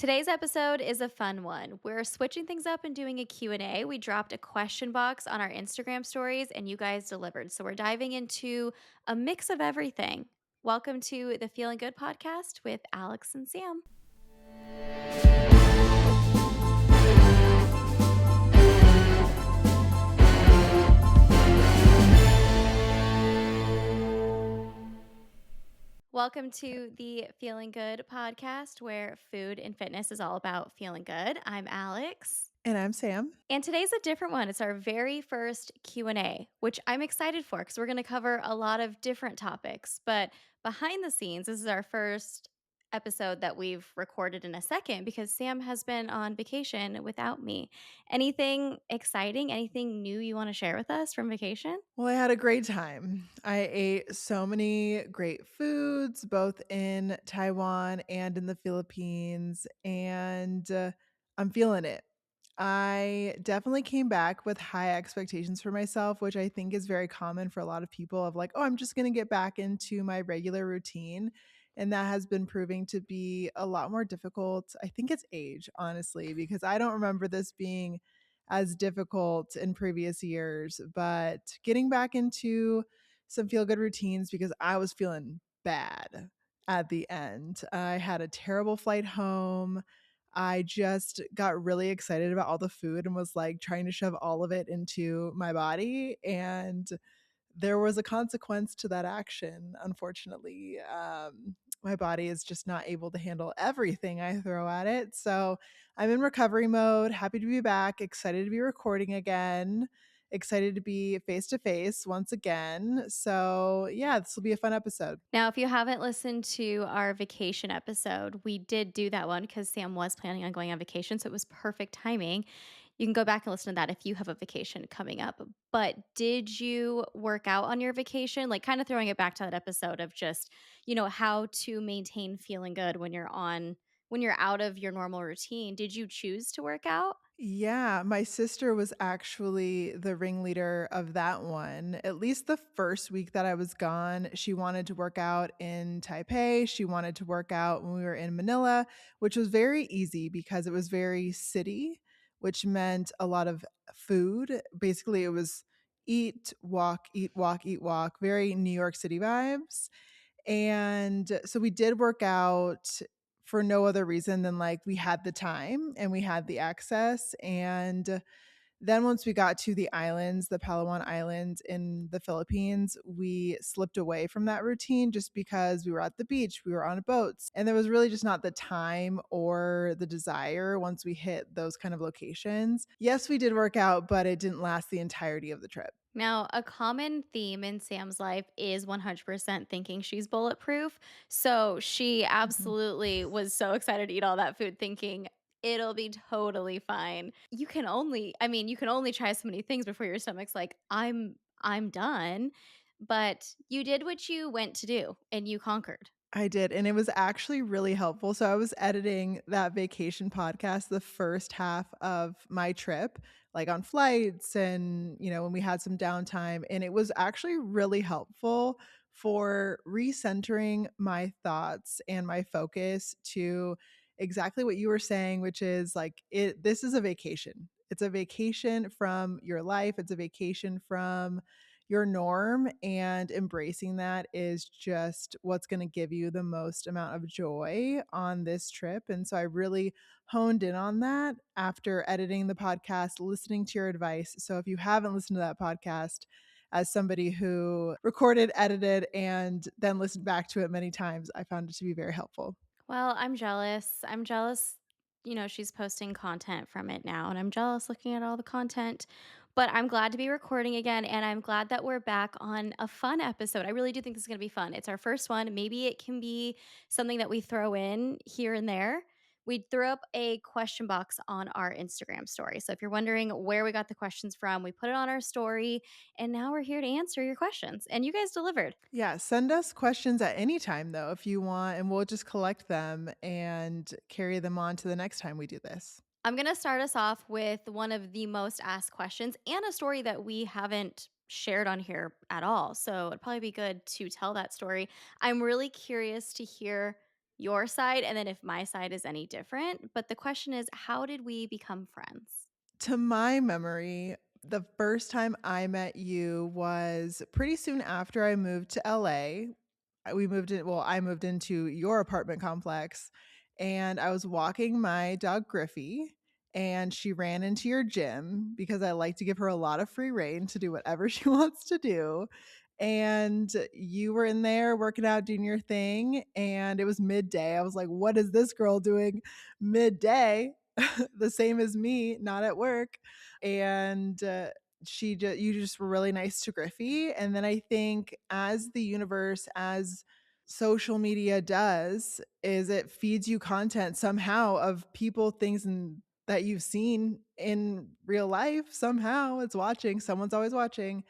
Today's episode is a fun one. We're switching things up and doing a Q&A. We dropped a question box on our Instagram stories and you guys delivered. So we're diving into a mix of everything. Welcome to the Feeling Good podcast with Alex and Sam. Welcome to the Feeling Good podcast where food and fitness is all about feeling good. I'm Alex. And I'm Sam. And today's a different one. It's our very first Q&A, which I'm excited for because we're going to cover a lot of different topics. But behind the scenes, this is our first episode that we've recorded in a second because Sam has been on vacation without me. Anything exciting, anything new you want to share with us from vacation? Well, I had a great time. I ate so many great foods, both in Taiwan and in the Philippines, and I'm feeling it. I definitely came back with high expectations for myself, which I think is very common for a lot of people of like, oh, I'm just going to get back into my regular routine. And that has been proving to be a lot more difficult. I think it's age, honestly, because I don't remember this being as difficult in previous years, but getting back into some feel good routines because I was feeling bad at the end. I had a terrible flight home. I just got really excited about all the food and was like trying to shove all of it into my body. And there was a consequence to that action, unfortunately. My body is just not able to handle everything I throw at it. So I'm in recovery mode, happy to be back, excited to be recording again, excited to be face to face once again. So, yeah, this will be a fun episode. Now, if you haven't listened to our vacation episode, we did do that one because Sam was planning on going on vacation. So it was perfect timing. You can go back and listen to that if you have a vacation coming up. But did you work out on your vacation? Like, kind of throwing it back to that episode of just, how to maintain feeling good when you're out of your normal routine. Did you choose to work out? Yeah, my sister was actually the ringleader of that one. At least the first week that I was gone, she wanted to work out in Taipei. She wanted to work out when we were in Manila, which was very easy because it was very city, which meant a lot of food. Basically, it was eat, walk, eat, walk, eat, walk, very New York City vibes. And so we did work out for no other reason than like we had the time and we had the access. And then once we got to the islands, the Palawan Islands in the Philippines, we slipped away from that routine just because we were at the beach, we were on boats, and there was really just not the time or the desire once we hit those kind of locations. Yes, we did work out, but it didn't last the entirety of the trip. Now, a common theme in Sam's life is 100% thinking she's bulletproof. So she Mhm. absolutely was so excited to eat all that food, thinking it'll be totally fine. You can only try so many things before your stomach's like, I'm done. But you did what you went to do and you conquered. I did, and it was actually really helpful. So I was editing that vacation podcast the first half of my trip, like on flights and, when we had some downtime, and it was actually really helpful for recentering my thoughts and my focus to exactly what you were saying, which is like this is a vacation. It's a vacation from your life, it's a vacation from your norm, and embracing that is just what's going to give you the most amount of joy on this trip. And so I really honed in on that after editing the podcast, listening to your advice. So if you haven't listened to that podcast, as somebody who recorded, edited, and then listened back to it many times, I found it to be very helpful. Well, I'm jealous. I'm jealous, she's posting content from it now, and I'm jealous looking at all the content. But I'm glad to be recording again, and I'm glad that we're back on a fun episode. I really do think this is going to be fun. It's our first one. Maybe it can be something that we throw in here and there. We threw up a question box on our Instagram story. So if you're wondering where we got the questions from, we put it on our story, and now we're here to answer your questions. And you guys delivered. Yeah, send us questions at any time though if you want, and we'll just collect them and carry them on to the next time we do this. I'm going to start us off with one of the most asked questions and a story that we haven't shared on here at all. So it'd probably be good to tell that story. I'm really curious to hear your side and then if my side is any different. But the question is, how did we become friends? To my memory, the first time I met you was pretty soon after I moved to LA. We moved in well, I moved into your apartment complex, and I was walking my dog Griffey, and she ran into your gym because I like to give her a lot of free rein to do whatever she wants to do. And you were in there working out, doing your thing, and it was midday. I was like, "What is this girl doing midday?" The same as me, not at work. And you just were really nice to Griffey. And then I think as the universe, as social media does, is it feeds you content somehow of people, things and that you've seen in real life. Somehow it's watching, someone's always watching.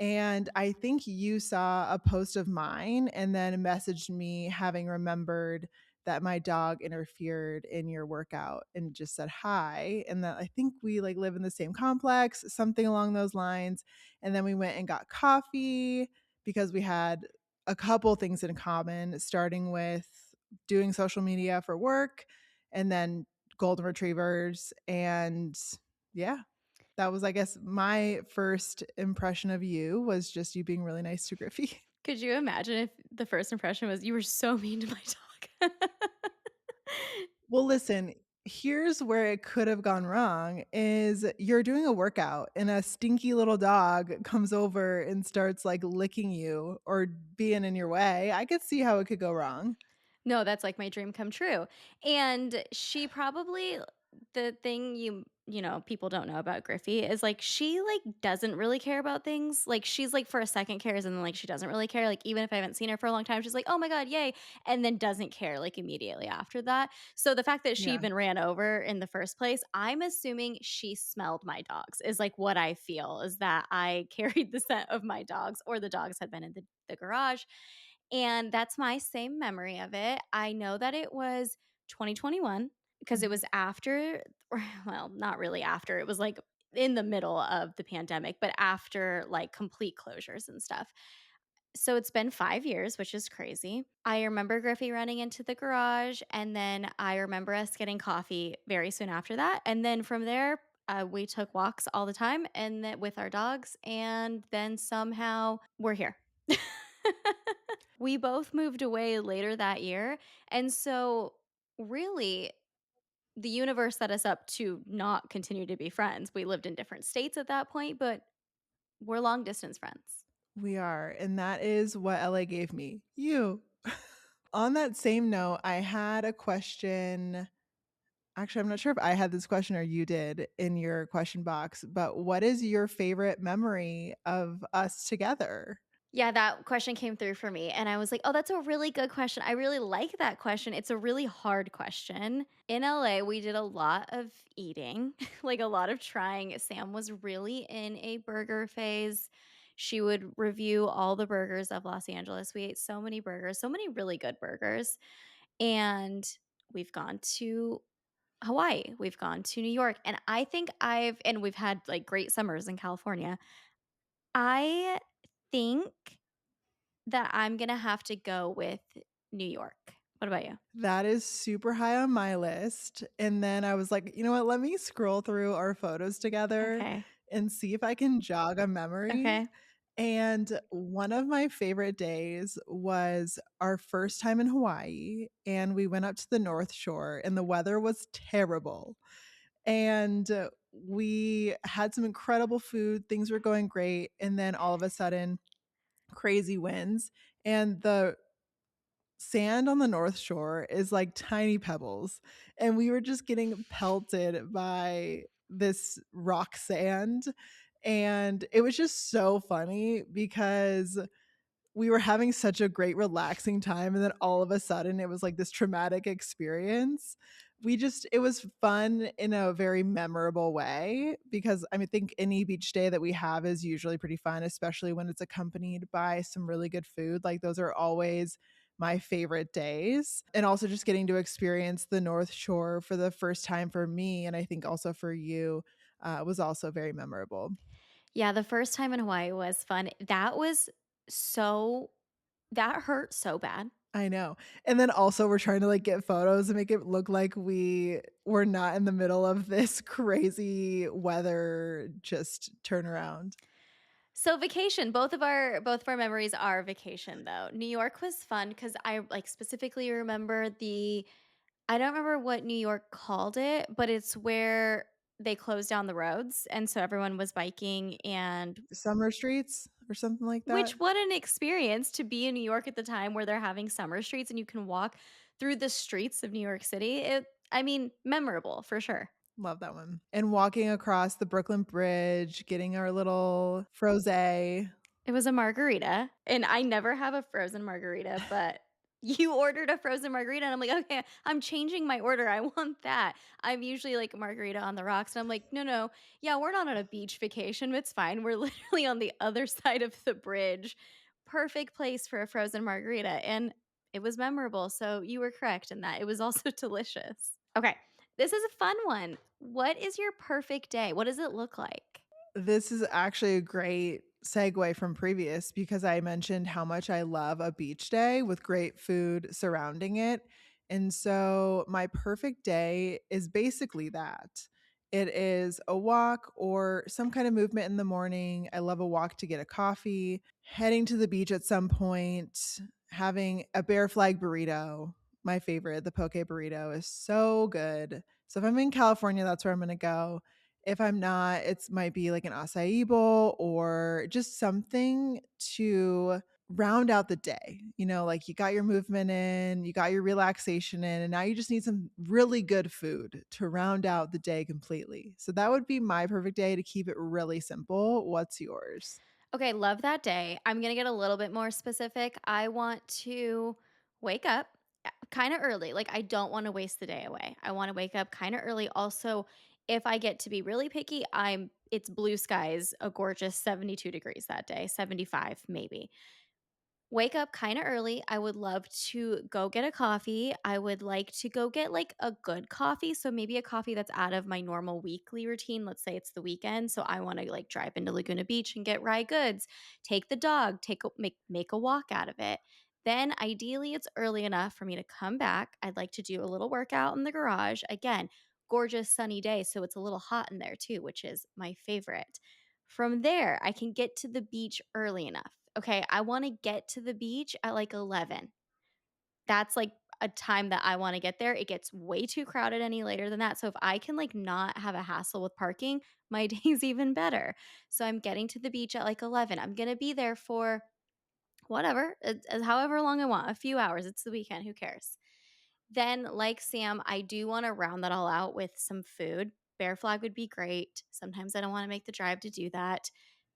And I think you saw a post of mine and then messaged me having remembered that my dog interfered in your workout and just said hi. And that I think we like live in the same complex, something along those lines. And then we went and got coffee because we had a couple things in common, starting with doing social media for work and then golden retrievers. And yeah, that was, I guess, my first impression of you was just you being really nice to Griffey. Could you imagine if the first impression was you were so mean to my dog? Well, listen, here's where it could have gone wrong is you're doing a workout and a stinky little dog comes over and starts like licking you or being in your way. I could see how it could go wrong. No, that's like my dream come true. And she probably the thing people don't know about Griffey is like she like doesn't really care about things. Like she's like for a second cares and then like she doesn't really care. Like even if I haven't seen her for a long time, she's like, "Oh my god, yay." And then doesn't care like immediately after that. So the fact that she Yeah. even ran over in the first place, I'm assuming she smelled my dogs. Is like what I feel is that I carried the scent of my dogs or the dogs had been in the garage and that's my same memory of it. I know that it was 2021 because it Mhm. was after, well, not really after, it was like in the middle of the pandemic, but after like complete closures and stuff. So it's been 5 years, which is crazy. I remember Griffey running into the garage, and then I remember us getting coffee very soon after that. And then from there, we took walks all the time and then with our dogs, and then somehow we're here. We both moved away later that year. And so, really, the universe set us up to not continue to be friends. We lived in different states at that point, but we're long distance friends. We are. And that is what LA gave me. You. On that same note, I had a question. Actually, I'm not sure if I had this question or you did in your question box, but what is your favorite memory of us together? Yeah, that question came through for me. And I was like, oh, that's a really good question. I really like that question. It's a really hard question. In LA, we did a lot of eating, like a lot of trying. Sam was really in a burger phase. She would review all the burgers of Los Angeles. We ate so many burgers, so many really good burgers. And we've gone to Hawaii, we've gone to New York. And and we've had like great summers in California. I think that I'm gonna have to go with New York. What about you? That is super high on my list. And then I was like, you know what? Let me scroll through our photos together Okay. and see if I can jog a memory. Okay. And one of my favorite days was our first time in Hawaii. And we went up to the North Shore, and the weather was terrible. And we had some incredible food. Things were going great. And then all of a sudden, crazy winds. And the sand on the North Shore is like tiny pebbles. And we were just getting pelted by this rock sand. And it was just so funny because we were having such a great relaxing time, and then all of a sudden it was like this traumatic experience. It was fun in a very memorable way because I think any beach day that we have is usually pretty fun, especially when it's accompanied by some really good food. Like those are always my favorite days. And also just getting to experience the North Shore for the first time for me, and I think also for you, was also very memorable. Yeah, the first time in Hawaii was fun. That hurt so bad. I know. And then also we're trying to, like, get photos and make it look like we were not in the middle of this crazy weather just turnaround. So vacation, both of our memories are vacation though. New York was fun because I like specifically remember the I don't remember what New York called it, but it's where they closed down the roads and so everyone was biking and Summer streets or something like that? which what an experience to be in New York at the time where they're having summer streets and you can walk through the streets of New York City. I mean, memorable for sure. Love that one. And walking across the Brooklyn Bridge, getting our little frosé. It was a margarita, and I never have a frozen margarita, but you ordered a frozen margarita, and I'm like, "Okay, I'm changing my order, I want that." I'm usually like margarita on the rocks, and I'm like, "No, no, yeah, we're not on a beach vacation, it's fine, we're literally on the other side of the bridge. Perfect place for a frozen margarita," and it was memorable, so you were correct in that, it was also delicious. Okay, this is a fun one. What is your perfect day? What does it look like? This is actually a great segue from previous because I mentioned how much I love a beach day with great food surrounding it. And so my perfect day is basically that. It is a walk or some kind of movement in the morning. I love a walk to get a coffee, heading to the beach at some point, having a bear flag burrito. My favorite, the poke burrito is so good. So if I'm in California, that's where I'm going to go. If I'm not, it's might be like an acai bowl or just something to round out the day. You know, like you got your movement in, you got your relaxation in, and now you just need some really good food to round out the day completely. So that would be my perfect day to keep it really simple. What's yours? Okay, love that day. I'm gonna get a little bit more specific. I want to wake up kind of early. Like, I don't want to waste the day away. I want to wake up kind of early. Also, if I get to be really picky, it's blue skies, a gorgeous 72 degrees that day, 75 maybe. Wake up kinda early. I would love to go get a coffee. I would like to go get, like, a good coffee, so maybe a coffee that's out of my normal weekly routine. Let's say it's the weekend, so I wanna, like, drive into Laguna Beach and get rye goods, take the dog, make a walk out of it. Then, ideally, it's early enough for me to come back. I'd like to do a little workout in the garage. Again, gorgeous sunny day, so it's a little hot in there too, which is my favorite. From there, I can get to the beach early enough. Okay, I wanna get to the beach at, like, 11. That's, like, a time that I wanna get there. It gets way too crowded any later than that, so if I can, like, not have a hassle with parking, my day's even better. So I'm getting to the beach at, like, 11. I'm gonna be there for whatever, however long I want, a few hours, it's the weekend, who cares? Then, like Sam, I do wanna round that all out with some food. Bear flag would be great. Sometimes I don't wanna make the drive to do that.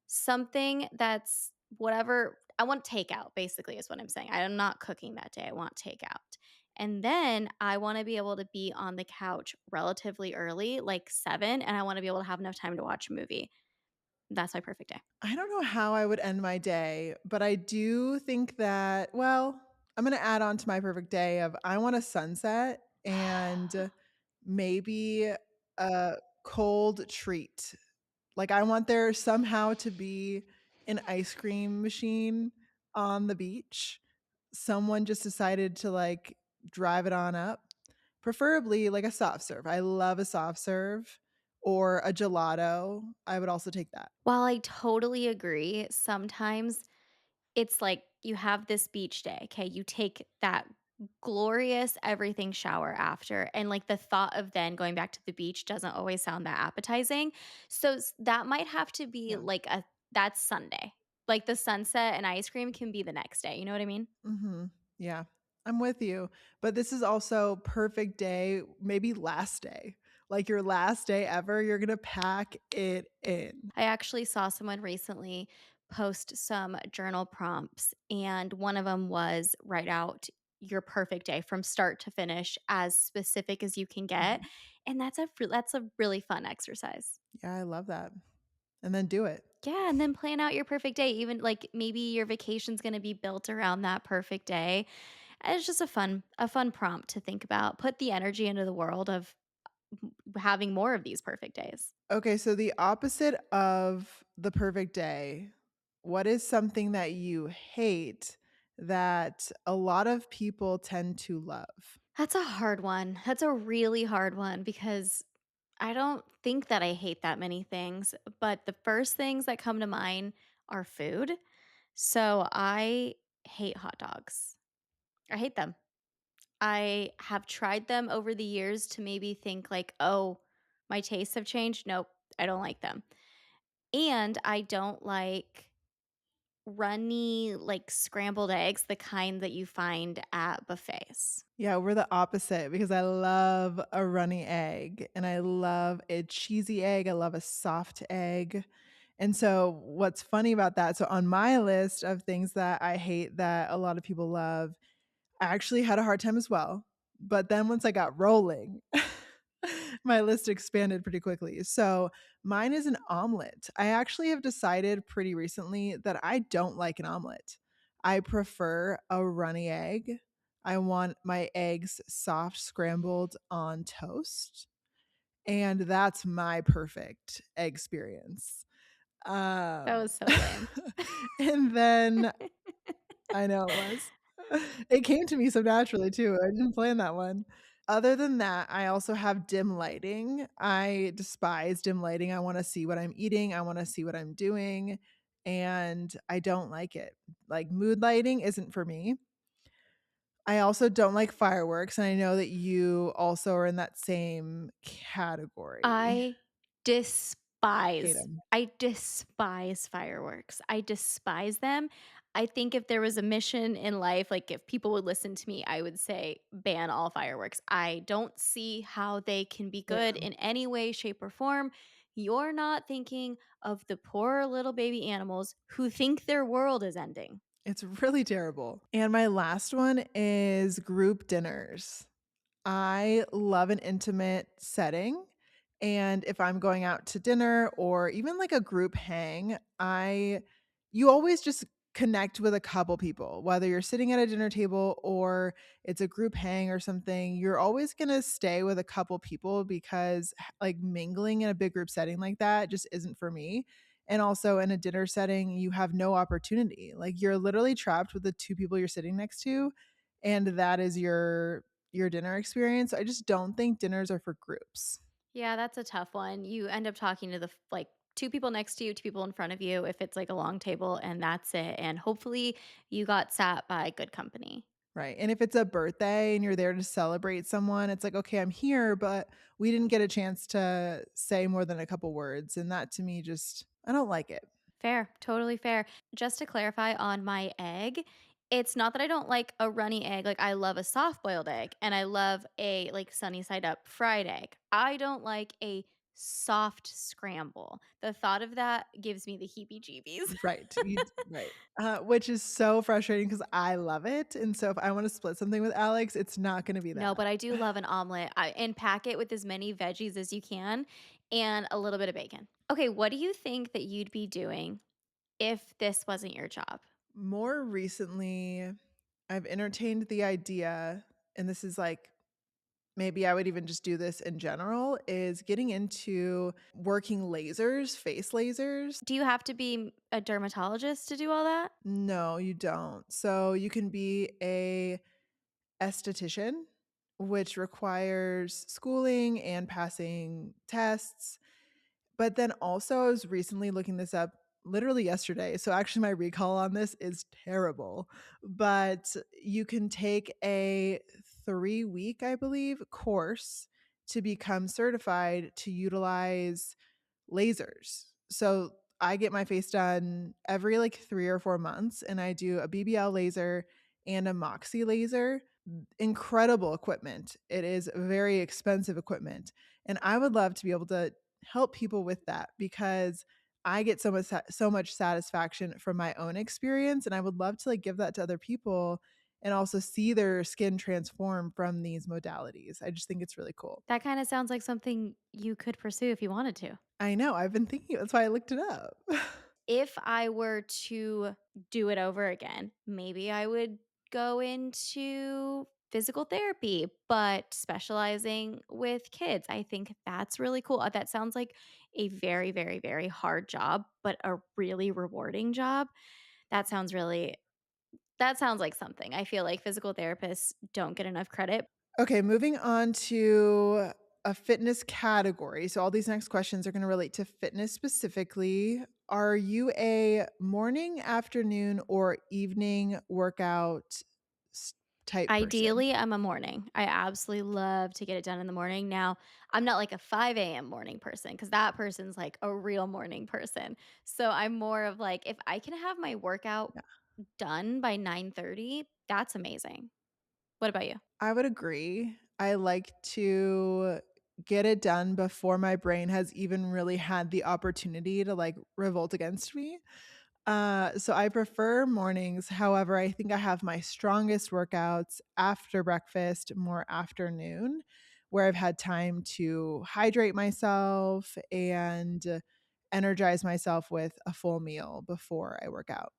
Something that's whatever I want takeout, basically, is what I'm saying. I am not cooking that day, I want takeout. And then I wanna be able to be on the couch relatively early, like 7, and I wanna be able to have enough time to watch a movie. That's my perfect day. I don't know how I would end my day, but I do think that, well, I'm going to add on to my perfect day of I want a sunset and maybe a cold treat. Like I want there somehow to be an ice cream machine on the beach. Someone just decided to like drive it on up, preferably like a soft serve. I love a soft serve or a gelato. I would also take that. While I totally agree, sometimes it's like you have this beach day, okay? You take that glorious everything shower after, and, like, the thought of then going back to the beach doesn't always sound that appetizing. So, that might have to be, Yeah. like, a that's Sunday. Like, the sunset and ice cream can be the next day, you know what I mean? Mhm. Yeah. I'm with you. But this is also perfect day, maybe last day. Like your last day ever, you're gonna pack it in. I actually saw someone recently post some journal prompts, and one of them was write out your perfect day from start to finish as specific as you can get, Mhm. and that's a really fun exercise. Yeah, I love that. And then do it. Yeah, and then plan out your perfect day, even, like, maybe your vacation's gonna be built around that perfect day. It's just a fun prompt to think about. Put the energy into the world of having more of these perfect days. Okay, so the opposite of the perfect day, what is something that you hate that a lot of people tend to love? That's a hard one. That's a really hard one because I don't think that I hate that many things, but the first things that come to mind are food. So I hate hot dogs. I hate them. I have tried them over the years to maybe think like, "Oh, my tastes have changed." Nope, I don't like them. And I don't like runny, like, scrambled eggs, the kind that you find at buffets. Yeah, we're the opposite because I love a runny egg and I love a cheesy egg. I love a soft egg. And so, what's funny about that? So, on my list of things that I hate that a lot of people love, I actually had a hard time as well. But then once I got rolling, my list expanded pretty quickly. So, mine is an omelet. I actually have decided pretty recently that I don't like an omelet. I prefer a runny egg. I want my eggs soft scrambled on toast, and that's my perfect egg experience. That Um, was so lame. and then I know it was. It came to me so naturally too, I didn't plan that one. Other than that, I also have dim lighting. I despise dim lighting. I wanna see what I'm eating, I wanna see what I'm doing, and I don't like it. Like, mood lighting isn't for me. I also don't like fireworks, and I know that you also are in that same category. I Hate despise 'em. I despise fireworks. I despise them. I think if there was a mission in life, like, if people would listen to me, I would say, "Ban all fireworks." I don't see how they can be good Yeah, in any way, shape, or form. You're not thinking of the poor little baby animals who think their world is ending. it's really terrible. And my last one is group dinners. I love an intimate setting, and if I'm going out to dinner or even like a group hang, I you always just connect with a couple people, whether you're sitting at a dinner table or it's a group hang or something, you're always going to stay with a couple people because like mingling in a big group setting like that just isn't for me. And also in a dinner setting, you have no opportunity. Like you're literally trapped with the two people you're sitting next to, and that is your dinner experience. I just don't think dinners are for groups. Yeah, that's a tough one. You end up talking to the like 2 people next to you, 2 people in front of you if it's like a long table and that's it. And hopefully you got sat by good company. Right, and if it's a birthday and you're there to celebrate someone, it's like, "Okay, I'm here, but we didn't get a chance to say more than a couple words," and that to me just I don't like it. Fair, totally fair. Just to clarify on my egg, it's not that I don't like a runny egg. Like I love a soft boiled egg and I love a like sunny side up fried egg. I don't like a soft scramble. The thought of that gives me the heebie jeebies. Right, which is so frustrating because I love it, and so if I wanna split something with Alex, it's not gonna be No, that. but I do love an omelet. And pack it with as many veggies as you can and a little bit of bacon. Okay, what do you think that you'd be doing if this wasn't your job? More recently, I've entertained the idea, and this is like maybe I would even just do this in general, is getting into working lasers, face lasers. Do you have to be a dermatologist to do all that? No, you don't. So you can be a esthetician, which requires schooling and passing tests. But then also, I was recently looking this up literally yesterday. So actually, my recall on this is terrible. But you can take a 3-week, I believe, course to become certified to utilize lasers. So I get my face done every like 3 or 4 months, and I do a BBL laser and a Moxie laser. Incredible equipment. It is very expensive equipment. And I would love to be able to help people with that because I get so much satisfaction from my own experience, and I would love to like give that to other people and also see their skin transform from these modalities. I just think it's really cool. That kinda sounds like something you could pursue if you wanted to. I know, I've been thinking that's why I looked it up. If I were to do it over again, maybe I would go into physical therapy, but specializing with kids. I think that's really cool. That sounds like a very, very, very hard job, but a really rewarding job. That sounds really That sounds like something. I feel like physical therapists don't get enough credit. Okay, moving on to a fitness category. So all these next questions are going to relate to fitness specifically. Are you a morning, afternoon, or evening workout s- type person? Ideally, I'm a morning. I absolutely love to get it done in the morning. Now, I'm not like a 5 a.m. morning person because that person's like a real morning person. So I'm more of like, if I can have my workout Yeah, done by 9:30, that's amazing. What about you? I would agree. I like to get it done before my brain has even really had the opportunity to like revolt against me. So I prefer mornings. However, I think I have my strongest workouts after breakfast, more afternoon, where I've had time to hydrate myself and energize myself with a full meal before I work out.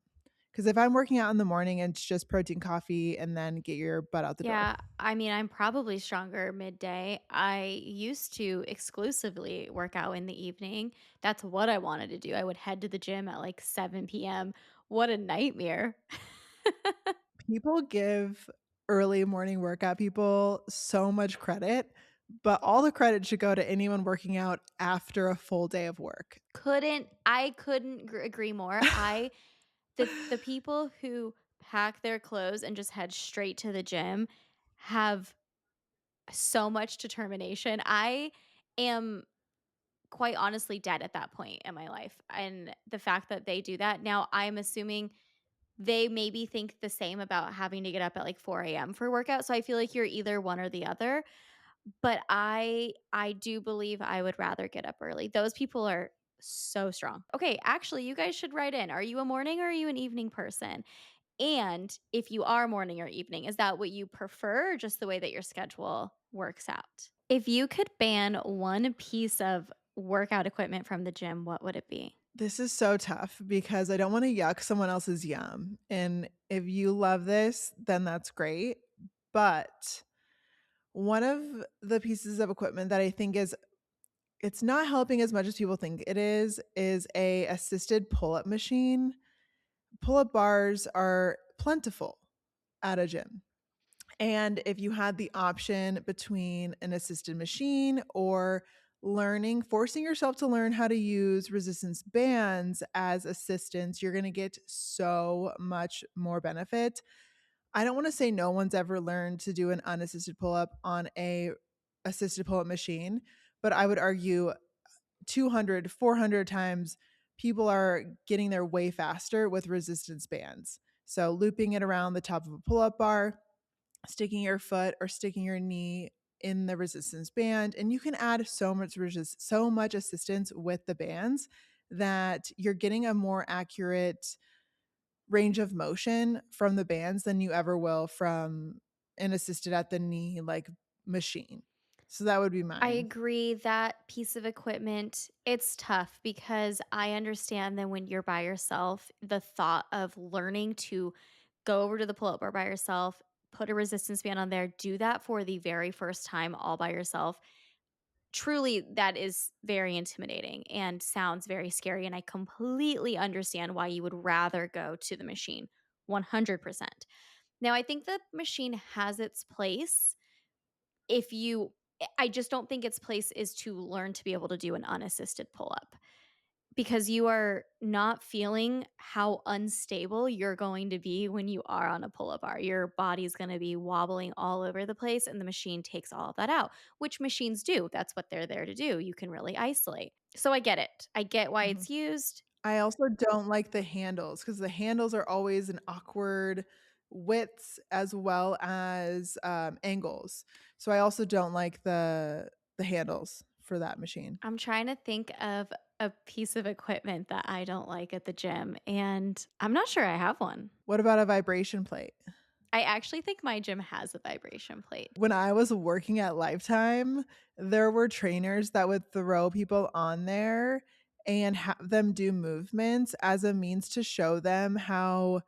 Because if I'm working out in the morning, it's just protein coffee and then get your butt out the door. Yeah, I mean, I'm probably stronger midday. I used to exclusively work out in the evening. That's what I wanted to do. I would head to the gym at like 7 p.m. What a nightmare. People give early morning workout people so much credit, but all the credit should go to anyone working out after a full day of work. I couldn't agree more. The people who pack their clothes and just head straight to the gym have so much determination. I am quite honestly dead at that point in my life. And the fact that they do that now, I'm assuming they maybe think the same about having to get up at like 4 a.m. for workout. So I feel like you're either one or the other. But I do believe I would rather get up early. Those people are so strong. Okay, actually, you guys should write in. Are you a morning or are you an evening person? And if you are morning or evening, is that what you prefer or just the way that your schedule works out? If you could ban one piece of workout equipment from the gym, what would it be? This is so tough because I don't wanna yuck someone else's yum, and if you love this, then that's great, but one of the pieces of equipment that I think is it's not helping as much as people think it is a assisted pull-up machine. Pull-up bars are plentiful at a gym. And if you had the option between an assisted machine or forcing yourself to learn how to use resistance bands as assistance, you're going to get so much more benefit. I don't want to say no one's ever learned to do an unassisted pull up on a assisted pull up machine, but I would argue 200, 400 times people are getting there way faster with resistance bands. So looping it around the top of a pull up bar, sticking your foot or sticking your knee in the resistance band, and you can add so much assistance with the bands that you're getting a more accurate range of motion from the bands than you ever will from an assisted at the knee like machine. So that would be I mine. agree that piece of equipment, it's tough because I understand that when you're by yourself, the thought of learning to go over to the pull up bar by yourself, put a resistance band on there, do that for the very first time all by yourself. Truly, that is very intimidating and sounds very scary. And I completely understand why you would rather go to the machine 100%. Now, I think the machine has its place if you I just don't think its place is to learn to be able to do an unassisted pull up because you are not feeling how unstable you're going to be when you are on a pull up bar. Your body's going to be wobbling all over the place, and the machine takes all of that out, which machines do. That's what they're there to do. You can really isolate. So I get it. I get why Mhm. it's used. I also don't like the handles because the handles are always an awkward widths as well as angles. So I also don't like the handles for that machine. I'm trying to think of a piece of equipment that I don't like at the gym, and I'm not sure I have one. What about a vibration plate? I actually think my gym has a vibration plate. When I was working at Lifetime, there were trainers that would throw people on there and have them do movements as a means to show them how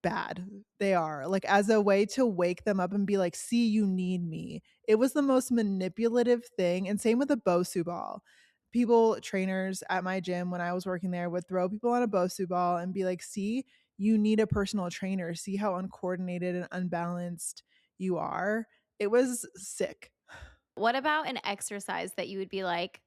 bad they are, like, as a way to wake them up and be like, "See, you need me." It was the most manipulative thing, and same with a Bosu ball. Trainers at my gym when I was working there would throw people on a Bosu ball and be like, "See, you need a personal trainer. See how uncoordinated and unbalanced you are. It was sick. What about an exercise that you would be like,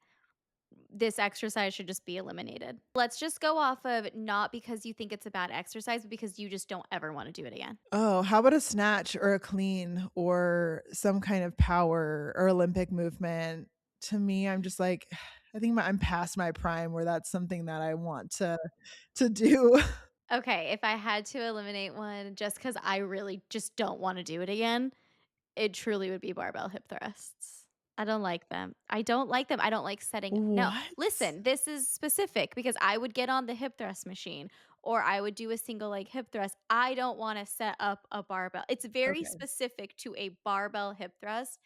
this exercise should just be eliminated? Let's just go off of not because you think it's a bad exercise, but because you just don't ever want to do it again. Oh, how about a snatch or a clean or some kind of power or Olympic movement? To me, I'm just like, I think I'm past my prime where that's something that I want to do. Okay, if I had to eliminate one just because I really just don't wanna do it again, it truly would be barbell hip thrusts. I don't like them. I don't like them. I don't like setting no, What? listen, this is specific because I would get on the hip thrust machine or I would do a single leg hip thrust. I don't wanna set up a barbell. It's very Okay. specific to a barbell hip thrust.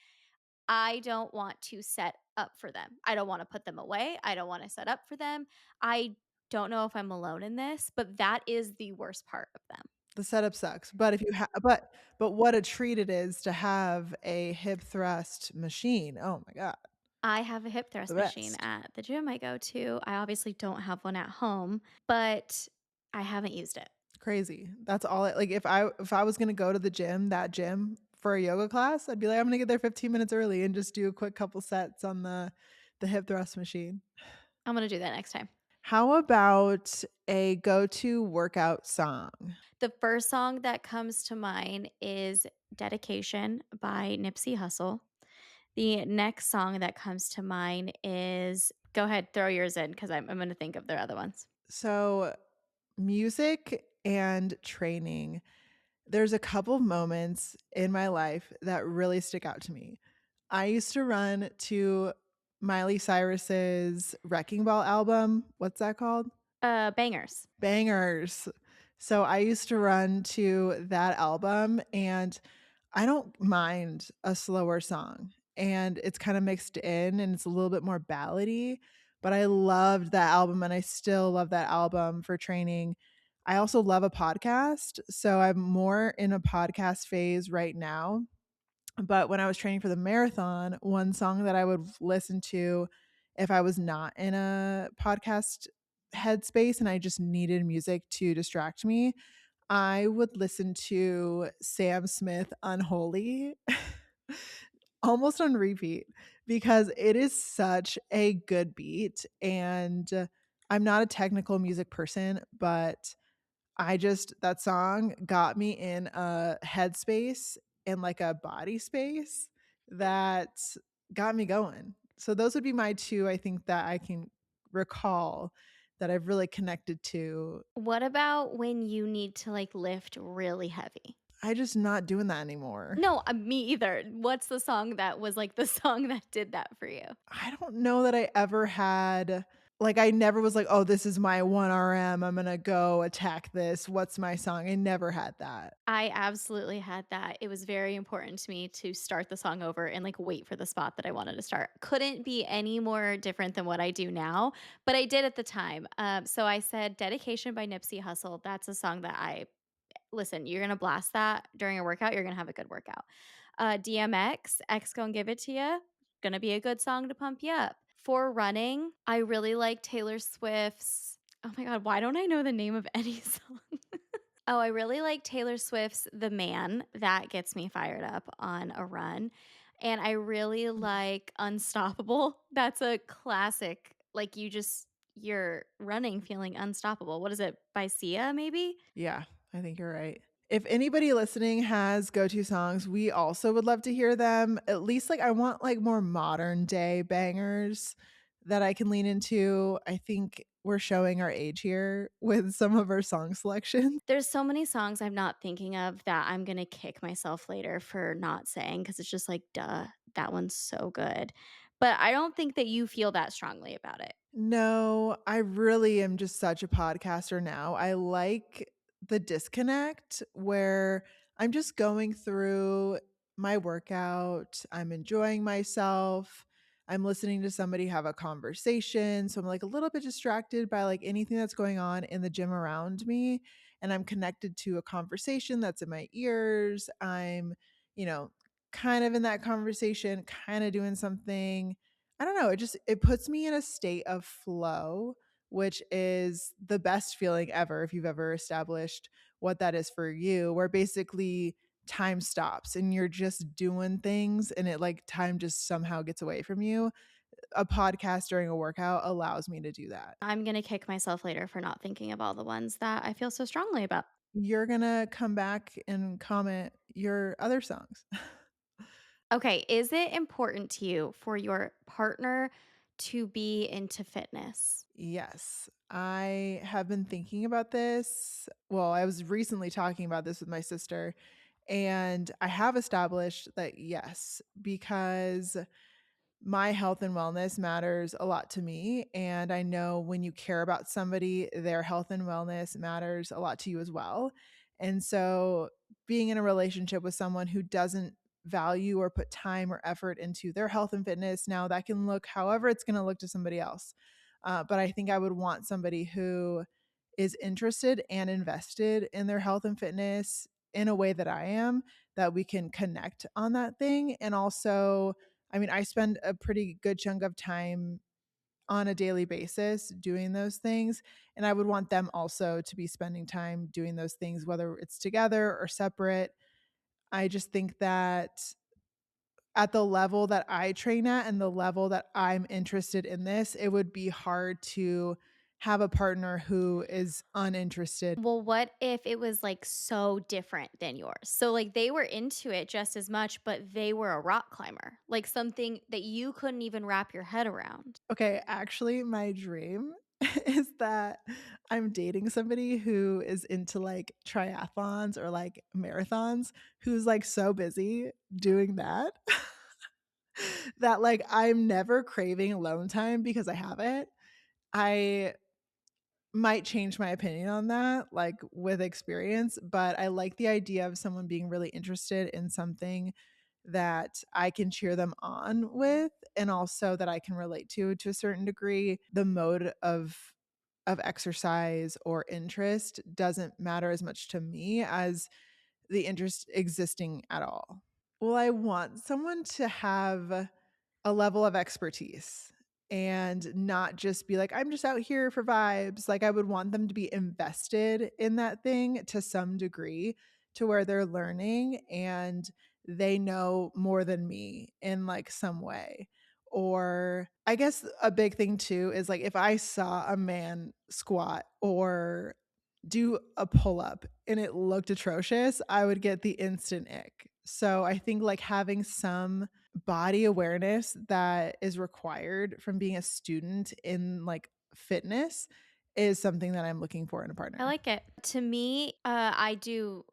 I don't want to set up for them. I don't wanna put them away. I don't wanna set up for them. I don't know if I'm alone in this, but that is the worst part of them. The setup sucks, but if you but what a treat it is to have a hip thrust machine. Oh my god, I have a hip the thrust machine best. at the gym I go to. I obviously don't have one at home, but I haven't used it. Crazy. That's all it like, if I was gonna go to the gym, that gym, for a yoga class, I'd be like, "I'm gonna get there 15 minutes early and just do a quick couple sets on the hip thrust machine." I'm gonna do that next time. How about a go-to workout song? The first song that comes to mind is Dedication by Nipsey Hussle. The next song that comes to mind is go ahead, throw yours in because I'm gonna think of their other ones. So, music and training. There's a couple of moments in my life that really stick out to me. I used to run to Miley Cyrus's Wrecking Ball album. What's that called? Bangers. Bangers. So I used to run to that album, and I don't mind a slower song, and it's kinda mixed in, and it's a little bit more ballady, but I loved that album, and I still love that album for training. I also love a podcast, so I'm more in a podcast phase right now, but when I was training for the marathon, one song that I would listen to if I was not in a podcast headspace and I just needed music to distract me, I would listen to Sam Smith Unholy almost on repeat because it is such a good beat. And I'm not a technical music person, but I just that song got me in a headspace and like a body space that got me going. So those would be my 2 I think that I can recall that I've really connected to. What about when you need to like lift really heavy? I just not doing that anymore. No, me either. What's the song that was like the song that did that for you? I don't know that I ever had like I never was like, "Oh, this is my 1 RM. I'm gonna go attack this. What's my song?" I never had that. I absolutely had that. It was very important to me to start the song over and like wait for the spot that I wanted to start. Couldn't be any more different than what I do now, but I did at the time. So I said Dedication by Nipsey Hussle. That's a song that I listen, you're gonna blast that during a workout, you're gonna have a good workout. DMX, X Gon' Give It To Ya, gonna be a good song to pump you up. For running, I really like Taylor Swift's oh my god, why don't I know the name of any song? Oh, I really like Taylor Swift's The Man. That gets me fired up on a run. And I really like Unstoppable. That's a classic. Like you're running feeling unstoppable. What is it? By Sia, maybe? Yeah, I think you're right. If anybody listening has go-to songs, we also would love to hear them. At least like I want like more modern day bangers that I can lean into. I think we're showing our age here with some of our song selections. There's so many songs I'm not thinking of that I'm gonna kick myself later for not saying because it's just like, duh, that one's so good. But I don't think that you feel that strongly about it. No, I really am just such a podcaster now. I like the disconnect where I'm just going through my workout, I'm enjoying myself, I'm listening to somebody have a conversation, so I'm like a little bit distracted by like anything that's going on in the gym around me and I'm connected to a conversation that's in my ears. I'm, you know, kind of in that conversation, kind of doing something. I don't know, it puts me in a state of flow which is the best feeling ever if you've ever established what that is for you, where basically time stops and you're just doing things and it like time just somehow gets away from you. A podcast during a workout allows me to do that. I'm gonna kick myself later for not thinking of all the ones that I feel so strongly about. You're gonna come back and comment your other songs. Okay, is it important to you for your partner to be into fitness? Yes, I have been thinking about this. Well, I was recently talking about this with my sister, and I have established that yes, because my health and wellness matters a lot to me. And I know when you care about somebody, their health and wellness matters a lot to you as well. And so being in a relationship with someone who doesn't value or put time or effort into their health and fitness, now that can look however it's going to look to somebody else. But I think I would want somebody who is interested and invested in their health and fitness in a way that I am, that we can connect on that thing. And also, I mean, I spend a pretty good chunk of time on a daily basis doing those things, and I would want them also to be spending time doing those things, whether it's together or separate. I just think that at the level that I train at and the level that I'm interested in this, it would be hard to have a partner who is uninterested. Well, what if it was, like, so different than yours? So, like, they were into it just as much, but they were a rock climber, like, something that you couldn't even wrap your head around. Okay, actually, my dream is that I'm dating somebody who is into like triathlons or like marathons, who's like so busy doing that that like I'm never craving alone time because I have it. I might change my opinion on that, like with experience, but I like the idea of someone being really interested in something that I can cheer them on with and also that I can relate to a certain degree. The mode of exercise or interest doesn't matter as much to me as the interest existing at all. Well, I want someone to have a level of expertise and not just be like, "I'm just out here for vibes." Like, I would want them to be invested in that thing to some degree to where they're learning and they know more than me in, like, some way. Or I guess a big thing too is, like, if I saw a man squat or do a pull-up and it looked atrocious, I would get the instant ick. So, I think, like, having some body awareness that is required from being a student in, like, fitness is something that I'm looking for in a I partner. like it. To me, I do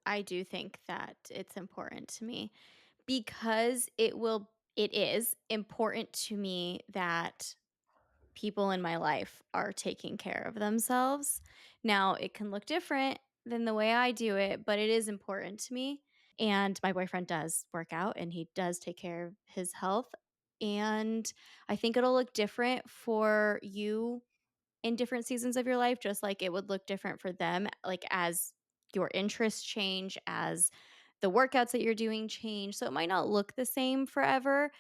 think that it's important to me because it is important to me that people in my life are taking care of themselves. Now, it can look different than the way I do it, but it is important to me. And my boyfriend does work out and he does take care of his health. And I think it'll look different for you in different seasons of your life, just like it would look different for them, like as your interests change, as the workouts that you're doing change. So it might not look the same forever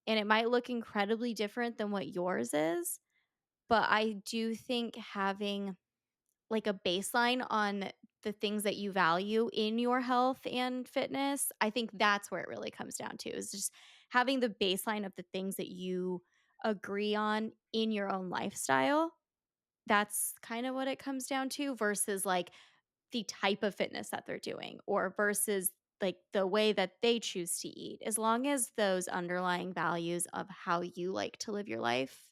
and it might look incredibly different than what yours is. But I do think having like a baseline on the things that you value in your health and fitness, I think that's where it really comes down to is just having the baseline of the things that you agree on in your own lifestyle. That's kind of what it comes down to versus like the type of fitness that they're doing or versus like the way that they choose to eat. As long as those underlying values of how you like to live your life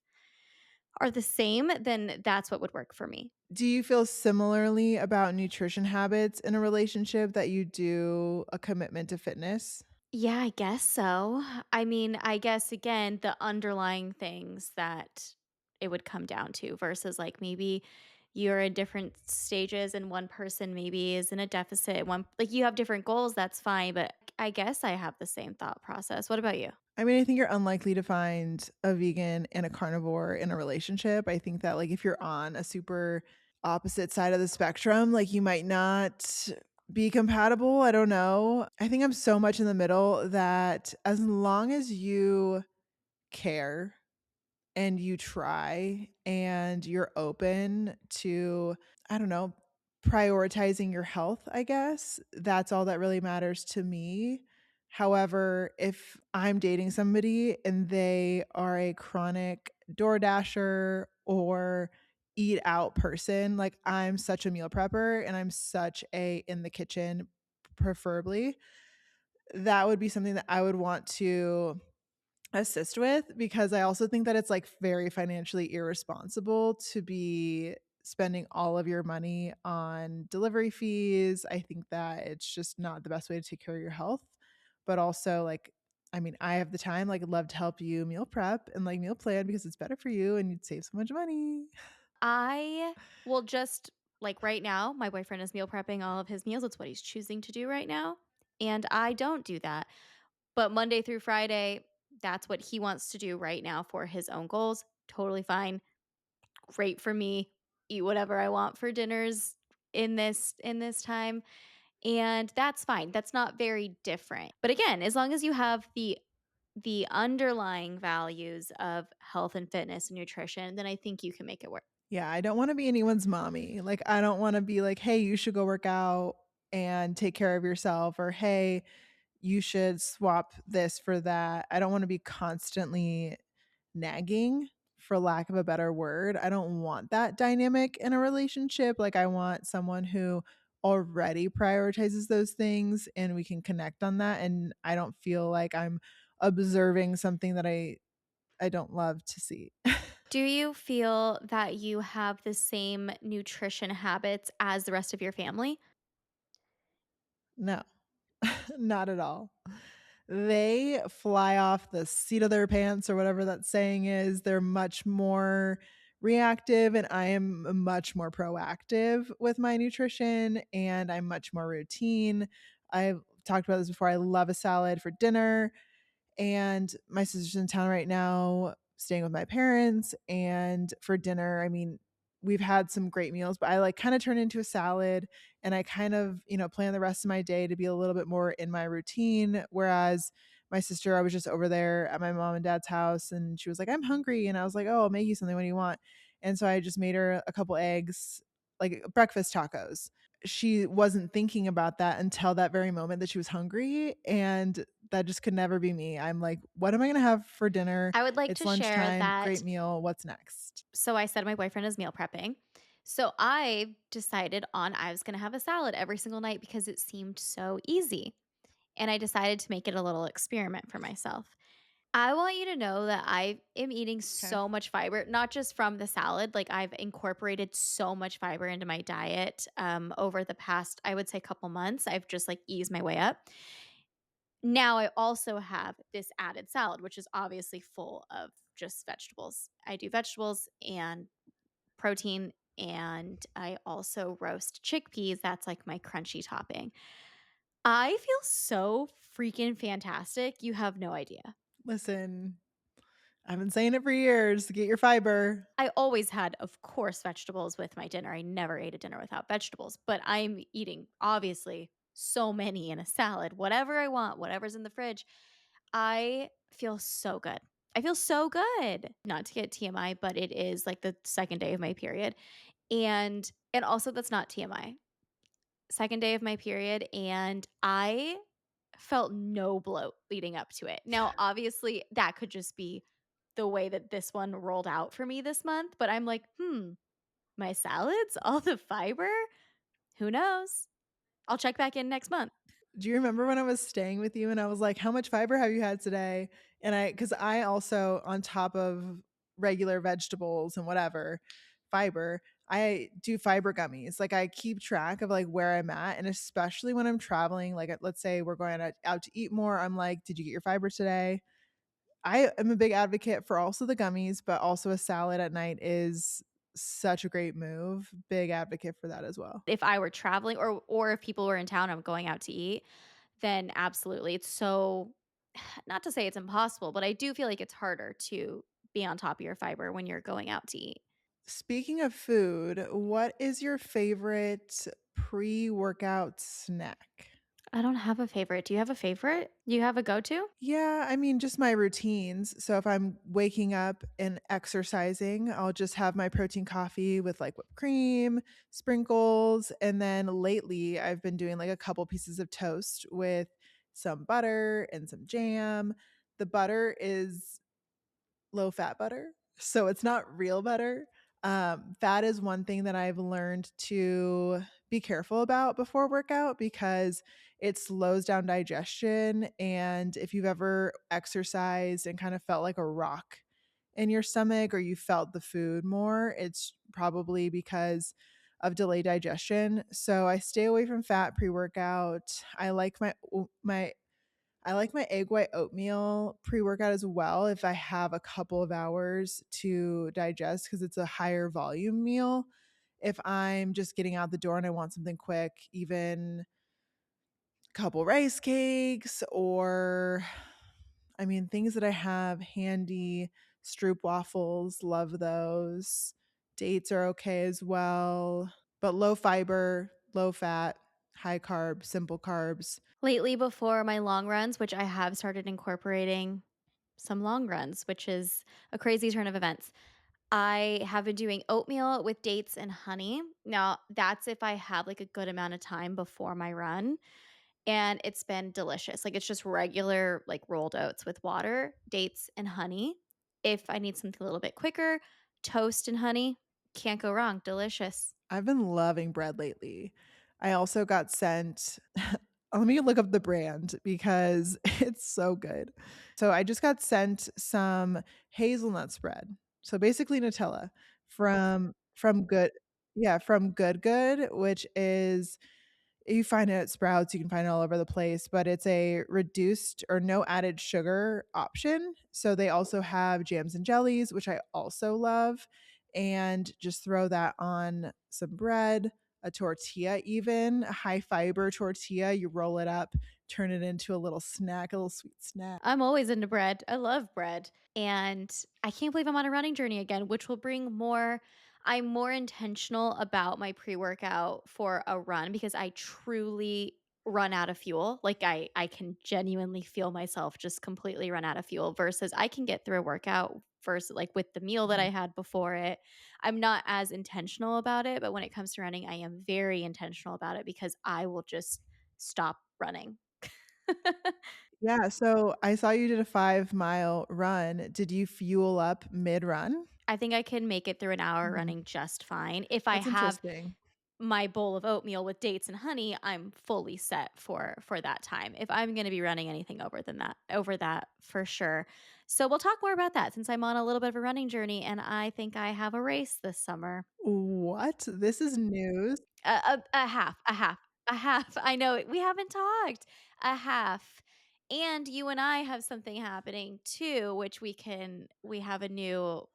are the same, then that's what would work for me. Do you feel similarly about nutrition habits in a relationship that you do a commitment to fitness? Yeah, I guess so. I mean, I guess again, the underlying things that it would come down to versus like maybe you're in different stages and one person maybe is in a deficit. One like you have different goals, that's fine. But I guess I have the same thought process. What about you? I mean, I think you're unlikely to find a vegan and a carnivore in a relationship. I think that, like, if you're on a super opposite side of the spectrum, like, you might not be compatible. I don't know. I think I'm so much in the middle that as long as you care and you try and you're open to, I don't know, prioritizing your health, I guess, that's all that really matters to me. However, if I'm dating somebody and they are a chronic DoorDasher or eat out person, like I'm such a meal prepper and I'm such a in the kitchen preferably, that would be something that I would want to assist with, because I also think that it's, like, very financially irresponsible to be spending all of your money on delivery fees. I think that it's just not the best way to take care of your health, but also, like, I mean, I have the time, like, I'd love to help you meal prep and, like, meal plan because it's better for you and you'd save so much money. I will just like right now, my boyfriend is meal prepping all of his meals. It's what he's choosing to do right now. And I don't do that. But Monday through Friday, that's what he wants to do right now for his own goals. Totally fine. Great for me. Eat whatever I want for dinners in this time. And that's fine. That's not very different. But again, as long as you have the underlying values of health and fitness and nutrition, then I think you can make it work. Yeah, I don't wanna be anyone's mommy. Like, I don't wanna be like, "Hey, you should go work out and take care of yourself," or, "Hey, you should swap this for that." I don't wanna be constantly nagging, for lack of a better word. I don't want that dynamic in a relationship. Like, I want someone who already prioritizes those things and we can connect on that, and I don't feel like I'm observing something that I don't love to see. Do you feel that you have the same nutrition habits as the rest of your family? No, not at all. They fly off the seat of their pants or whatever that saying is. They're much more reactive and I am much more proactive with my nutrition and I'm much more routine. I've talked about this before. I love a salad for dinner. And my sister's in town right now staying with my parents, and for dinner, I mean, we've had some great meals, but I, like, kinda turn into a salad, and I kind of, plan the rest of my day to be a little bit more in my routine, whereas my sister, I was just over there at my mom and dad's house, and she was like, "I'm hungry," and I was like, "Oh, I'll make you something. What do you want?" And so I just made her a couple eggs, like, breakfast tacos. She wasn't thinking about that until that very moment that she was hungry, and that just could never be me. I'm like, "What am I gonna have for dinner? I would like It's to share lunchtime, great that. meal, what's next?" So I said my boyfriend is meal prepping. So I decided on I was going to have a salad every single night because it seemed so easy. And I decided to make it a little experiment for myself. I want you to know that I am eating Okay. so much fiber, not just from the salad. Like I've incorporated so much fiber into my diet over the past, I would say, couple months. I've just like eased my way up. Now I also have this added salad, which is obviously full of just vegetables. I do vegetables and protein, and I also roast chickpeas. That's like my crunchy topping. I feel so freaking fantastic. You have no idea. Listen, I've been saying it for years, get your fiber. I always had, of course, vegetables with my dinner. I never ate a dinner without vegetables, but I'm eating obviously so many in a salad, whatever I want, whatever's in the fridge. I feel so good. I feel so good. Not to get TMI, but it is like the second day of my period. And also that's not TMI. Second day of my period and I felt no bloat leading up to it. Now, obviously, that could just be the way that this one rolled out for me this month, but I'm like, my salads, all the fiber, who knows? I'll check back in next month. Do you remember when I was staying with you and I was like, "How much fiber have you had today?" And because I also, on top of regular vegetables and whatever, fiber, I do fiber gummies. Like, I keep track of, like, where I'm at, and especially when I'm traveling, like, let's say we're going out to eat more, I'm like, "Did you get your fiber today?" I am a big advocate for also the gummies, but also a salad at night is such a great move. Big advocate for that as well. If I were traveling or if people were in town, I'm going out to eat, then absolutely. It's so not to say it's impossible, but I do feel like it's harder to be on top of your fiber when you're going out to eat. Speaking of food, what is your favorite pre-workout snack? I don't have a favorite. Do you have a favorite? You have a go-to? Yeah, I mean, just my routines. So if I'm waking up and exercising, I'll just have my protein coffee with like whipped cream, sprinkles, and then lately I've been doing like a couple pieces of toast with some butter and some jam. The butter is low fat butter, so it's not real butter. Fat is one thing that I've learned to be careful about before workout because it slows down digestion. And if you've ever exercised and kind of felt like a rock in your stomach or you felt the food more, it's probably because of delayed digestion. So I stay away from fat pre-workout. I like my egg white oatmeal pre-workout as well if I have a couple of hours to digest because it's a higher volume meal. If I'm just getting out the door and I want something quick, even a couple rice cakes or I mean things that I have handy, stroop waffles, love those. Dates are okay as well, but low fiber, low fat, high carb, simple carbs. Lately, before my long runs, which I have started incorporating some long runs, which is a crazy turn of events. I have been doing oatmeal with dates and honey. Now, that's if I have like a good amount of time before my run, and it's been delicious. Like it's just regular like rolled oats with water, dates and honey. If I need something a little bit quicker, toast and honey, can't go wrong, delicious. I've been loving bread lately. I also got sent let me look up the brand because it's so good. So I just got sent some hazelnut spread. So basically Nutella from Good yeah, from Good Good, which is you find it at Sprouts, you can find it all over the place, but it's a reduced or no added sugar option. So they also have jams and jellies, which I also love, and just throw that on some bread, a tortilla even, a high fiber tortilla, you roll it up, turn it into a little snack, a little sweet snack. I'm always into bread. I love bread. And I can't believe I'm on a running journey again, which will bring more. I'm more intentional about my pre workout for a run because I truly run out of fuel. Like I can genuinely feel myself just completely run out of fuel versus I can get through a workout versus like with the meal that I Mhm. had before it. I'm not as intentional about it, but when it comes to running, I am very intentional about it because I will just stop running. Yeah, so I saw you did a 5-mile run. Did you fuel up mid-run? I think I can make it through an hour Mhm. running just fine. If I That's have interesting. my bowl of oatmeal with dates and honey, I'm fully set for that time. If I'm gonna be running anything over that for sure. So we'll talk more about that since I'm on a little bit of a running journey and I think I have a race this summer. What? This is news. A half. I know we haven't talked. A half. And you and I have something happening too, which we have a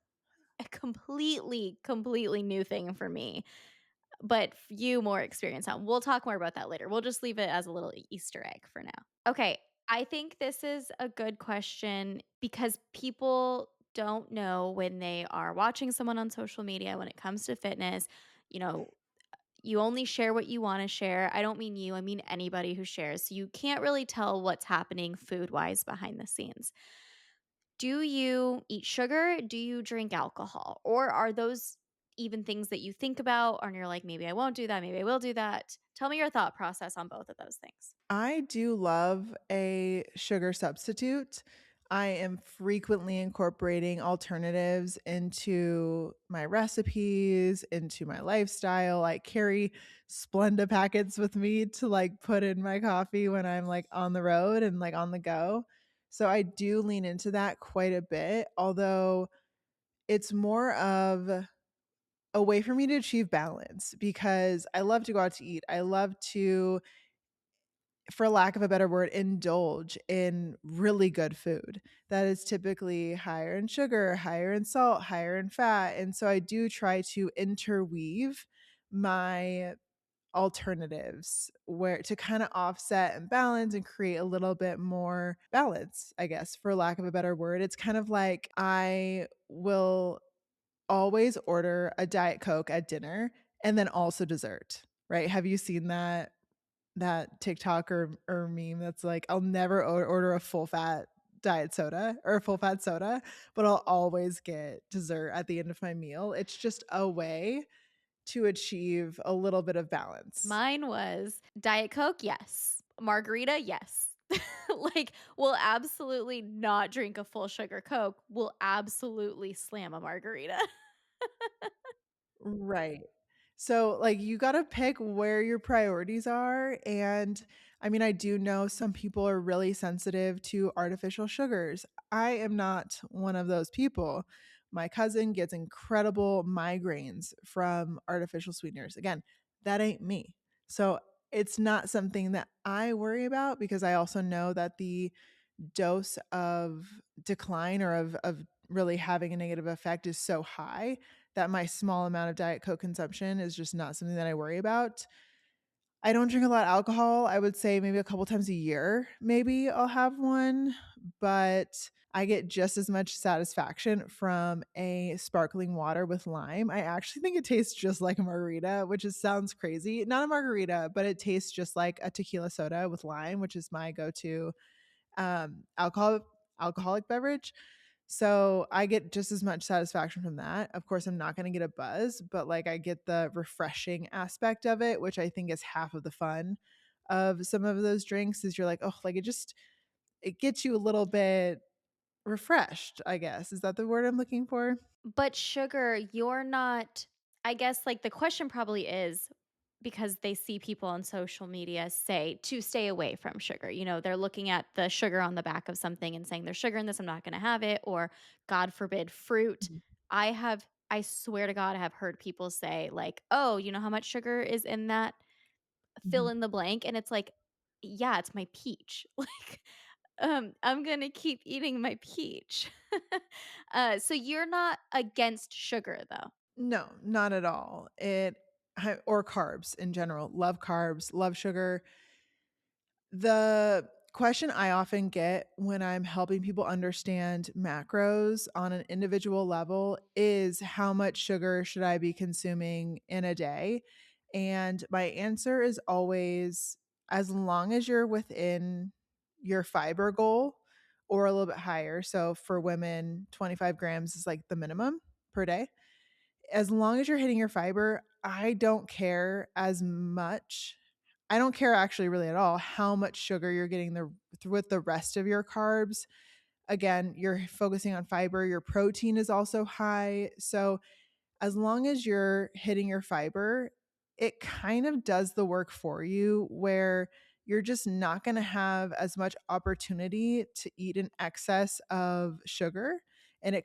completely new thing for me, but you more experience on. We'll talk more about that later. We'll just leave it as a little Easter egg for now. Okay, I think this is a good question because people don't know when they are watching someone on social media when it comes to fitness, you know, you only share what you want to share. I don't mean you, I mean anybody who shares. So you can't really tell what's happening food-wise behind the scenes. Do you eat sugar? Do you drink alcohol? Or are those even things that you think about and you're like, maybe I won't do that, maybe I will do that? Tell me your thought process on both of those things. I do love a sugar substitute. I am frequently incorporating alternatives into my recipes, into my lifestyle. I carry Splenda packets with me to like put in my coffee when I'm like on the road and like on the go. So I do lean into that quite a bit, although it's more of a way for me to achieve balance because I love to go out to eat. I love to, for lack of a better word, indulge in really good food that is typically higher in sugar, higher in salt, higher in fat. And so I do try to interweave my alternatives where to kind of offset and balance and create a little bit more balance, I guess, for lack of a better word. It's kind of like I will always order a Diet Coke at dinner and then also dessert, right? Have you seen that? that TikTok or meme that's like, "I'll never order a full fat diet soda or a full fat soda, but I'll always get dessert at the end of my meal." It's just a way to achieve a little bit of balance. Mine was Diet Coke, yes. Margarita, yes. Like, we'll absolutely not drink a full sugar Coke. We'll absolutely slam a margarita. Right. So, like, you gotta pick where your priorities are, and, I mean, I do know some people are really sensitive to artificial sugars. I am not one of those people. My cousin gets incredible migraines from artificial sweeteners. Again, that ain't me. So, it's not something that I worry about because I also know that the dose of decline or of really having a negative effect is so high that my small amount of Diet Coke consumption is just not something that I worry about. I don't drink a lot of alcohol. I would say maybe a couple times a year, maybe I'll have one, but I get just as much satisfaction from a sparkling water with lime. I actually think it tastes just like a margarita, which is sounds crazy. Not a margarita, but it tastes just like a tequila soda with lime, which is my go-to alcoholic beverage. So I get just as much satisfaction from that. Of course, I'm not going to get a buzz, but like I get the refreshing aspect of it, which I think is half of the fun of some of those drinks is you're like, oh, like it gets you a little bit refreshed, I guess. Is that the word I'm looking for? But sugar, you're not I guess, like, the question probably is because they see people on social media say to stay away from sugar. You know, they're looking at the sugar on the back of something and saying, "There's sugar in this, I'm not gonna have it," or God forbid, fruit. Mhm. I swear to God, I have heard people say, like, "Oh, you know how much sugar is in that fill Mhm. in the blank?" And it's like, "Yeah, it's my peach." Like, I'm gonna keep eating my peach. So you're not against sugar, though? No, not at all. Or carbs in general. Love carbs, love sugar. The question I often get when I'm helping people understand macros on an individual level is how much sugar should I be consuming in a day? And my answer is always as long as you're within your fiber goal or a little bit higher. So for women, 25 grams is like the minimum per day. As long as you're hitting your fiber, I don't care as much. I don't care actually really at all how much sugar you're getting with the rest of your carbs. Again, you're focusing on fiber, your protein is also high. So as long as you're hitting your fiber, it kind of does the work for you where you're just not going to have as much opportunity to eat in excess of sugar and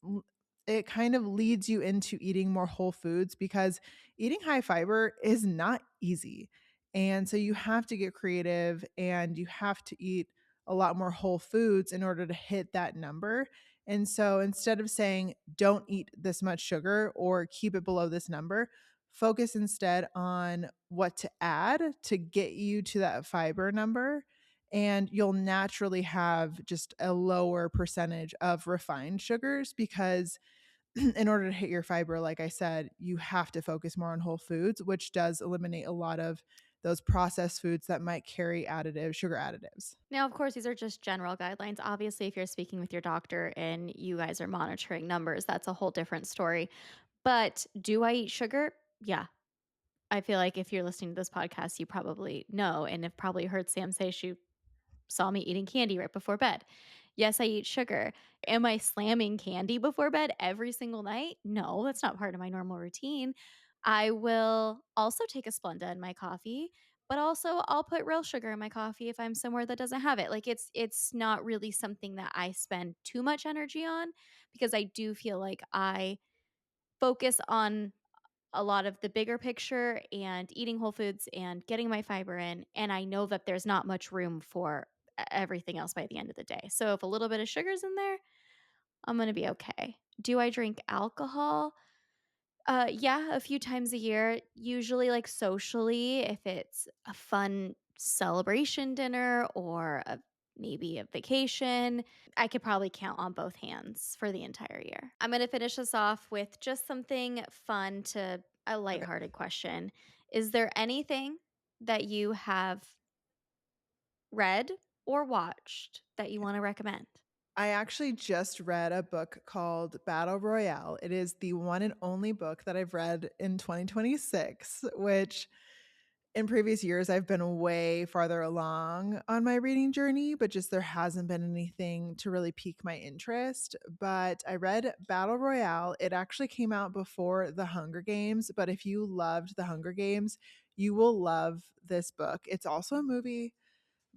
l- it kind of leads you into eating more whole foods because eating high fiber is not easy. And so you have to get creative and you have to eat a lot more whole foods in order to hit that number. And so instead of saying, don't eat this much sugar or keep it below this number, focus instead on what to add to get you to that fiber number. And you'll naturally have just a lower percentage of refined sugars because, in order to hit your fiber, like I said, you have to focus more on whole foods, which does eliminate a lot of those processed foods that might carry sugar additives. Now, of course, these are just general guidelines. Obviously, if you're speaking with your doctor and you guys are monitoring numbers, that's a whole different story. But do I eat sugar? Yeah. I feel like if you're listening to this podcast, you probably know and have probably heard Sam say she saw me eating candy right before bed. Yes, I eat sugar. Am I slamming candy before bed every single night? No, that's not part of my normal routine. I will also take a Splenda in my coffee, but also I'll put real sugar in my coffee if I'm somewhere that doesn't have it. Like it's not really something that I spend too much energy on because I do feel like I focus on a lot of the bigger picture and eating whole foods and getting my fiber in. And I know that there's not much room for everything else by the end of the day. So if a little bit of sugar's in there, I'm going to be okay. Do I drink alcohol? Yeah, a few times a year, usually like socially, if it's a fun celebration dinner or maybe a vacation. I could probably count on both hands for the entire year. I'm going to finish this off with just something fun to a Okay. lighthearted question. Is there anything that you have read or watched that you wanna recommend? I actually just read a book called Battle Royale. It is the one and only book that I've read in 2026, which in previous years I've been way farther along on my reading journey, but just there hasn't been anything to really pique my interest. But I read Battle Royale. It actually came out before The Hunger Games, but if you loved The Hunger Games, you will love this book. It's also a movie,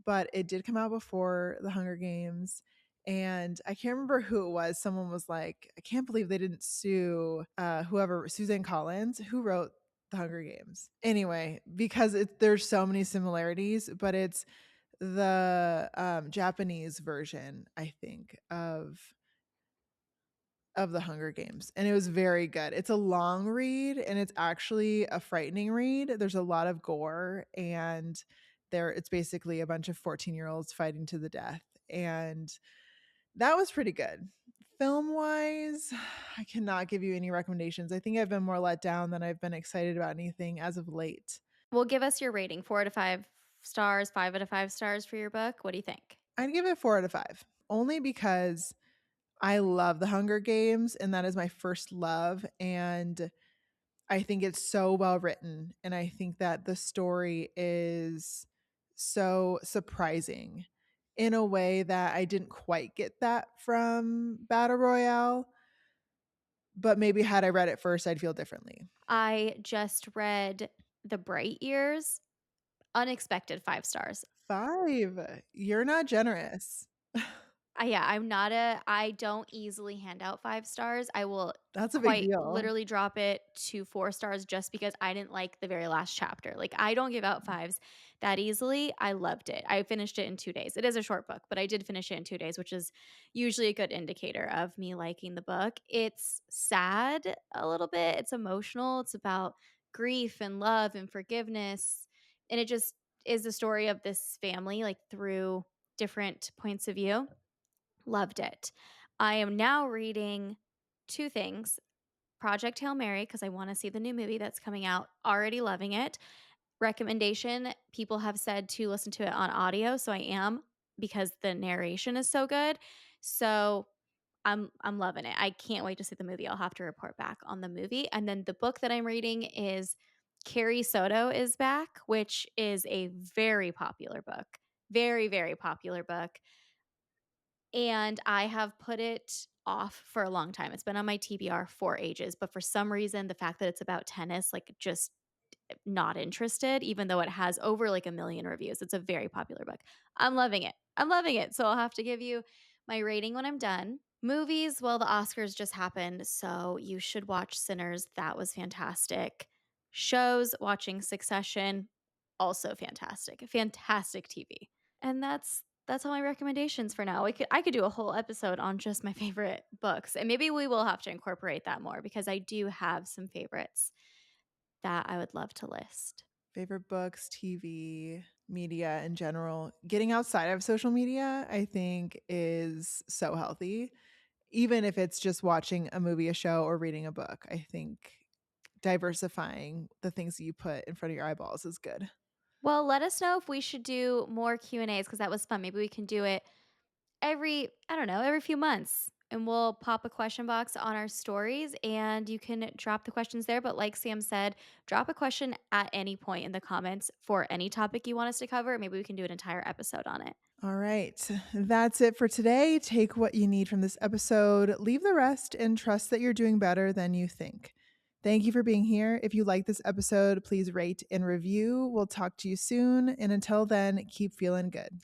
but it did come out before The Hunger Games. And I can't remember who it was. Someone was like, I can't believe they didn't sue whoever, Suzanne Collins, who wrote The Hunger Games. Anyway, because there's so many similarities, but it's the Japanese version, I think, of the Hunger Games, and it was very good. It's a long read and it's actually a frightening read. There's a lot of gore and it's basically a bunch of 14-year-olds fighting to the death, and that was pretty good. Film-wise, I cannot give you any recommendations. I think I've been more let down than I've been excited about anything as of late. Well, give us your rating, 4 out of 5 stars, 5 out of 5 stars for your book. What do you think? I'd give it 4 out of 5, only because I love The Hunger Games, and that is my first love, and I think it's so well written, and I think that the story is so surprising in a way that I didn't quite get that from Battle Royale, but maybe had I read it first, I'd feel differently. I just read The Bright Years, unexpected 5 stars. 5. You're not generous. Yeah, I don't easily hand out 5 stars. I will That's a big quite deal. literally drop it to 4 stars just because I didn't like the very last chapter. Like, I don't give out 5s that easily. I loved it. I finished it in 2 days. It is a short book, but I did finish it in 2 days, which is usually a good indicator of me liking the book. It's sad a little bit. It's emotional. It's about grief and love and forgiveness, and it just is the story of this family, like, through different points of view. Loved it. I am now reading 2 things, Project Hail Mary, because I wanna see the new movie that's coming out, already loving it. Recommendation, people have said to listen to it on audio, so I am, because the narration is so good. So, I'm loving it. I can't wait to see the movie. I'll have to report back on the movie, and then the book that I'm reading is Carrie Soto is Back, which is a very popular book. Very, very popular book. And I have put it off for a long time. It's been on my TBR for ages, but for some reason, the fact that it's about tennis, like, just not interested, even though it has over like a million reviews. It's a very popular book. I'm loving it. I'm loving it. So I'll have to give you my rating when I'm done. Movies, well, the Oscars just happened, so you should watch Sinners. That was fantastic. Shows, watching Succession, also fantastic. Fantastic TV. And that's all my recommendations for now. I could do a whole episode on just my favorite books. And maybe we will have to incorporate that more because I do have some favorites that I would love to list. Favorite books, TV, media in general. Getting outside of social media, I think, is so healthy. Even if it's just watching a movie, a show, or reading a book, I think diversifying the things that you put in front of your eyeballs is good. Well, let us know if we should do more Q&As because that was fun. Maybe we can do it every, I don't know, every few months. And we'll pop a question box on our stories and you can drop the questions there. But like Sam said, drop a question at any point in the comments for any topic you want us to cover. Maybe we can do an entire episode on it. All right. That's it for today. Take what you need from this episode, leave the rest, and trust that you're doing better than you think. Thank you for being here. If you like this episode, please rate and review. We'll talk to you soon. And until then, keep feeling good.